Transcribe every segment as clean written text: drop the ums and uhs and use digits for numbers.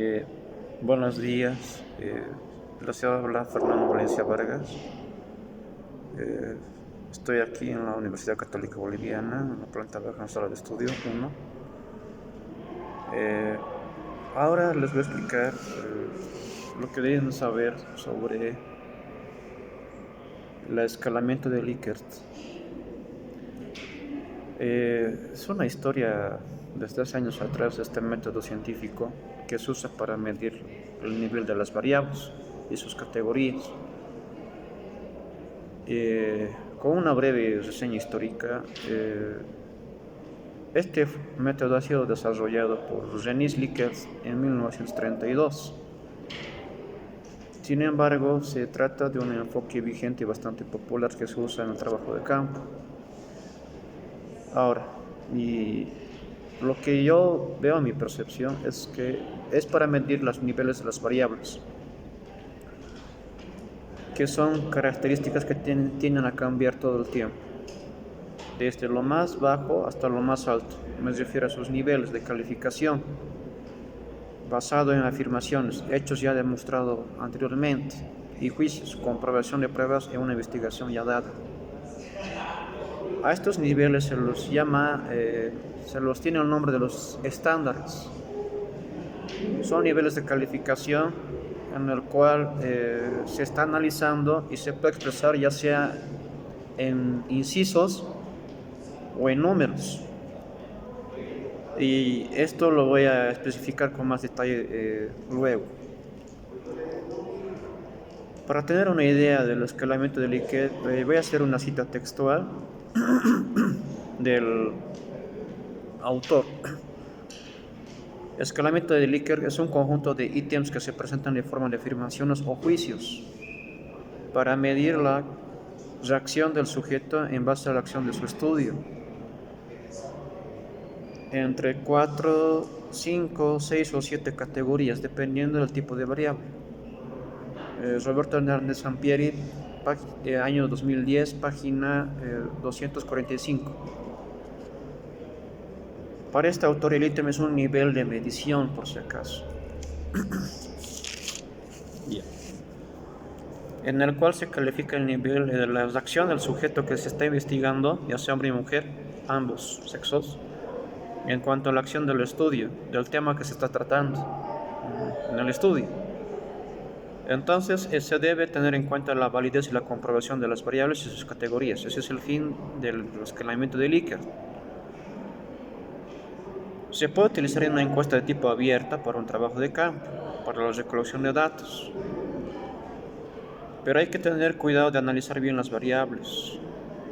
Eh, Buenos días, les habla Fernando Valencia Vargas. Eh, Estoy aquí en la Universidad Católica Boliviana, en la planta baja, en la sala de estudio 1. Ahora les voy a explicar lo que deben saber sobre el escalamiento de Likert. Es una historia desde hace años atrás de este método científico que se usa para medir el nivel de las variables y sus categorías. Con una breve reseña histórica, este método ha sido desarrollado por René Likert en 1932. Sin embargo, se trata de un enfoque vigente y bastante popular que se usa en el trabajo de campo. Ahora, y lo que yo veo en mi percepción es que es para medir los niveles de las variables, que son características que tienden a cambiar todo el tiempo, desde lo más bajo hasta lo más alto. Me refiero a sus niveles de calificación, basado en afirmaciones, hechos ya demostrados anteriormente, y juicios, comprobación de pruebas en una investigación ya dada. A estos niveles se los llama, se los tiene el nombre de los estándares. Son niveles de calificación en el cual se está analizando y se puede expresar ya sea en incisos o en números. Y esto lo voy a especificar con más detalle luego. Para tener una idea del escalamiento de Likert, voy a hacer una cita textual del autor. El escalamiento de Likert es un conjunto de ítems que se presentan de forma de afirmaciones o juicios para medir la reacción del sujeto en base a la acción de su estudio. Entre 4, 5, 6 o 7 categorías, dependiendo del tipo de variable. Roberto Hernández Sampieri, año 2010, página 245. Para este autor el ítem es un nivel de medición, por si acaso, en el cual se califica el nivel de la acción del sujeto que se está investigando, ya sea hombre y mujer, ambos sexos, en cuanto a la acción del estudio, del tema que se está tratando en el estudio. Entonces, se debe tener en cuenta la validez y la comprobación de las variables y sus categorías. Ese es el fin del escalamiento de Likert. Se puede utilizar en una encuesta de tipo abierta para un trabajo de campo, para la recolección de datos. Pero hay que tener cuidado de analizar bien las variables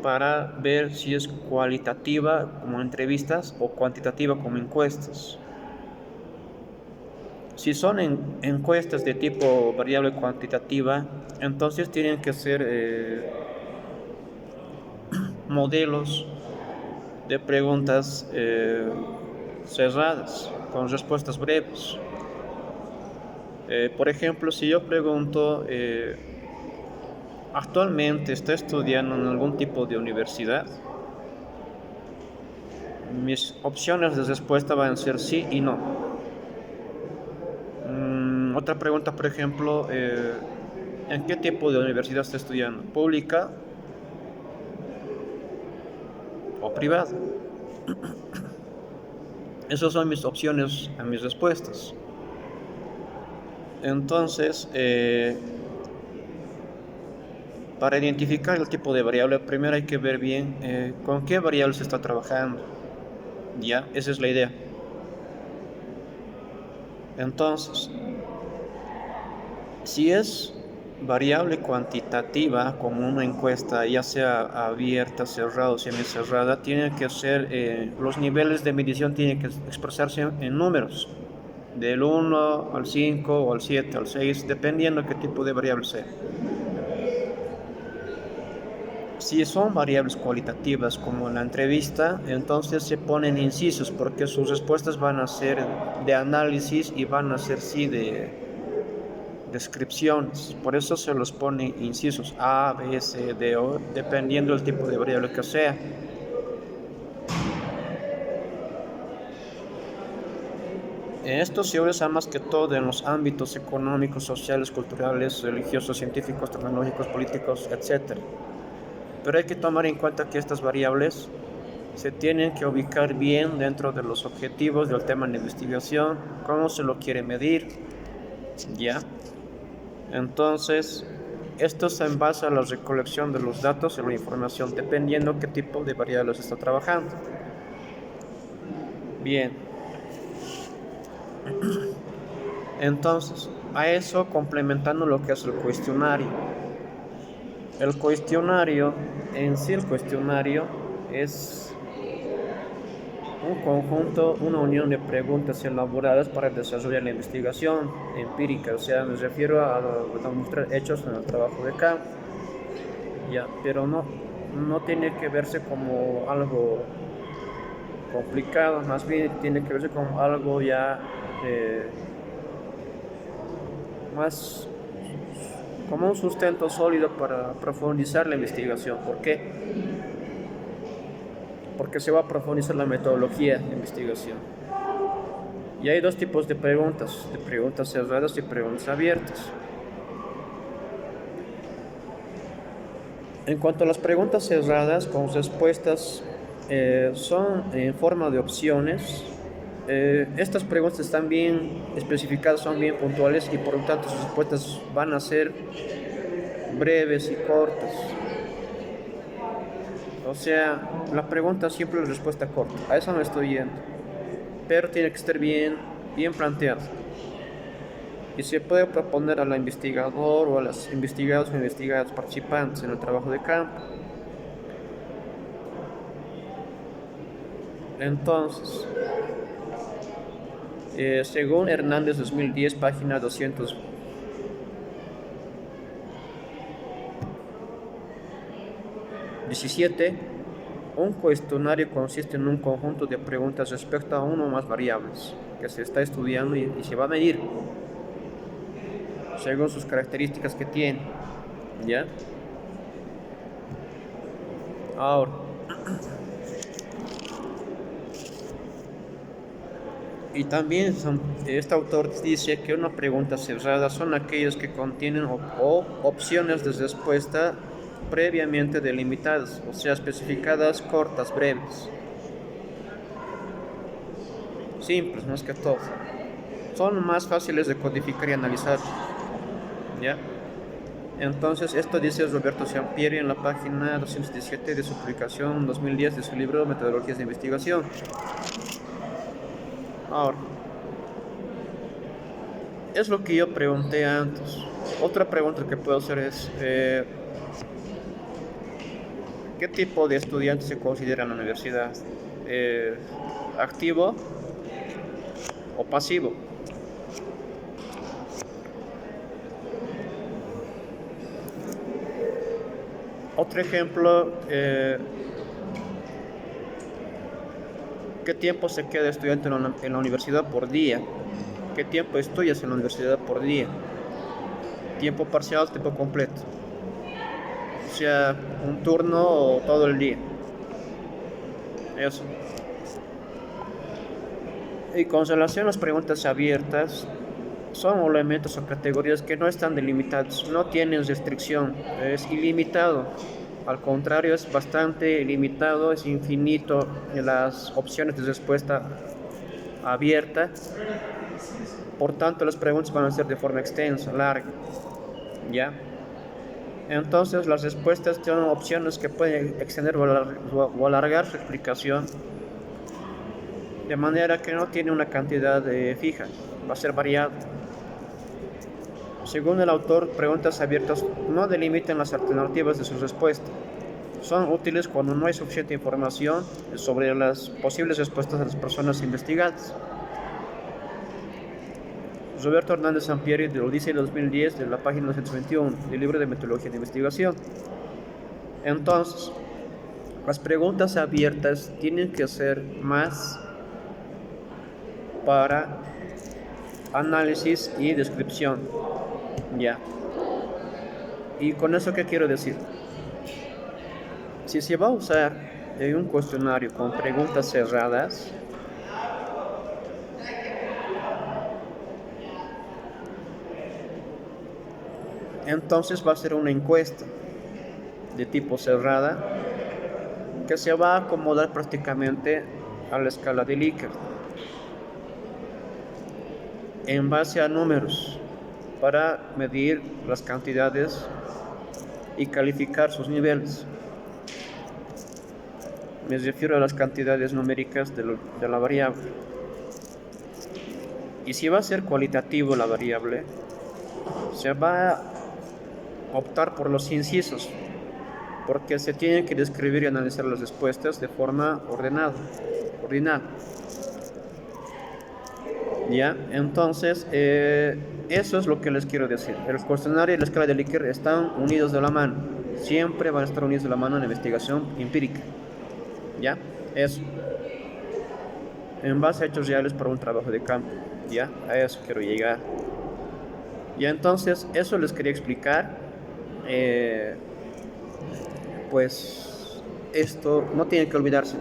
para ver si es cualitativa como entrevistas o cuantitativa como encuestas. Si son encuestas de tipo variable cuantitativa, entonces tienen que ser modelos de preguntas cerradas, con respuestas breves. Por ejemplo, si yo pregunto, ¿actualmente está estudiando en algún tipo de universidad? Mis opciones de respuesta van a ser sí y no. Otra pregunta, por ejemplo, ¿en qué tipo de universidad está estudiando? ¿Pública o privada? Esas son mis opciones a mis respuestas. Entonces, para identificar el tipo de variable, primero hay que ver bien con qué variable se está trabajando. Ya, esa es la idea. Entonces, si es variable cuantitativa, como una encuesta, ya sea abierta, cerrada o semicerrada, tiene que ser, los niveles de medición tienen que expresarse en números, del 1 al 5 o al 7, al 6, dependiendo de qué tipo de variable sea. Si son variables cualitativas como en la entrevista, entonces se ponen incisos porque sus respuestas van a ser de análisis y van a ser sí de descripciones. Por eso se los pone incisos A, B, C, D, O, dependiendo del tipo de variable que sea. Esto se usa más que todo en los ámbitos económicos, sociales, culturales, religiosos, científicos, tecnológicos, políticos, etc. Pero hay que tomar en cuenta que estas variables se tienen que ubicar bien dentro de los objetivos del tema de investigación, cómo se lo quiere medir, ¿ya? Entonces, esto se basa en la recolección de los datos y la información, dependiendo qué tipo de variables está trabajando. Bien. Entonces, a eso complementando lo que es el cuestionario. El cuestionario es un conjunto, una unión de preguntas elaboradas para desarrollar la investigación empírica, o sea, me refiero a demostrar hechos en el trabajo de campo, ya, pero no tiene que verse como algo complicado, más bien tiene que verse como algo ya más como un sustento sólido para profundizar la investigación. ¿Por qué? Porque se va a profundizar la metodología de investigación. Y hay dos tipos de preguntas cerradas y preguntas abiertas. En cuanto a las preguntas cerradas, con respuestas son en forma de opciones. Estas preguntas están bien especificadas, son bien puntuales y por lo tanto sus respuestas van a ser breves y cortas. O sea, la pregunta siempre es respuesta corta. A eso me estoy yendo. Pero tiene que estar bien planteado. Y se puede proponer al investigador o a los investigados o investigadas participantes en el trabajo de campo. Entonces, según Hernández 2010, página 217, un cuestionario consiste en un conjunto de preguntas respecto a uno o más variables que se está estudiando y se va a medir según sus características que tiene, ¿ya? Ahora, y también este autor dice que una pregunta cerrada son aquellas que contienen opciones de respuesta previamente delimitadas, o sea, especificadas, cortas, breves, simples más que todo. Son más fáciles de codificar y analizar, ¿ya? Entonces, esto dice Roberto Sampieri en la página 217 de su publicación 2010 de su libro Metodologías de Investigación. Ahora, es lo que yo pregunté antes. Otra pregunta que puedo hacer es, ¿qué tipo de estudiante se considera en la universidad? ¿Activo o pasivo? Otro ejemplo, ¿qué tiempo se queda estudiante en la universidad por día? ¿Qué tiempo estudias en la universidad por día? ¿Tiempo parcial, tiempo completo? O sea, un turno o todo el día. Eso. Y con relación a las preguntas abiertas, son elementos o categorías que no están delimitados, no tienen restricción, es ilimitado. Al contrario, es bastante limitado, es infinito en las opciones de respuesta abierta. Por tanto, las preguntas van a ser de forma extensa, larga, ¿ya? Entonces, las respuestas tienen opciones que pueden extender o alargar su explicación, de manera que no tiene una cantidad fija, va a ser variado. Según el autor, preguntas abiertas no delimitan las alternativas de su respuesta. Son útiles cuando no hay suficiente información sobre las posibles respuestas de las personas investigadas. Roberto Hernández Sampieri lo dice en 2010 de la página 221 del libro de Metodología de Investigación. Entonces, las preguntas abiertas tienen que ser más para análisis y descripción, ya. Y con eso, ¿qué quiero decir? Si se va a usar un cuestionario con preguntas cerradas, Entonces va a ser una encuesta de tipo cerrada que se va a acomodar prácticamente a la escala de Likert en base a números para medir las cantidades y calificar sus niveles. Me refiero a las cantidades numéricas de la variable. Y si va a ser cualitativo la variable, se va a optar por los incisos, porque se tienen que describir y analizar las respuestas de forma ordenada. ¿Ya? Entonces, eso es lo que les quiero decir. El cuestionario y la escala de Likert están unidos de la mano. Siempre van a estar unidos de la mano en la investigación empírica. ¿Ya? Eso. En base a hechos reales para un trabajo de campo. ¿Ya? A eso quiero llegar. Ya, entonces, eso les quería explicar. Pues esto no tiene que olvidarse,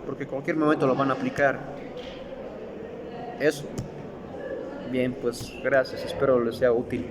porque en cualquier momento lo van a aplicar. Eso. Bien, pues gracias, espero les sea útil.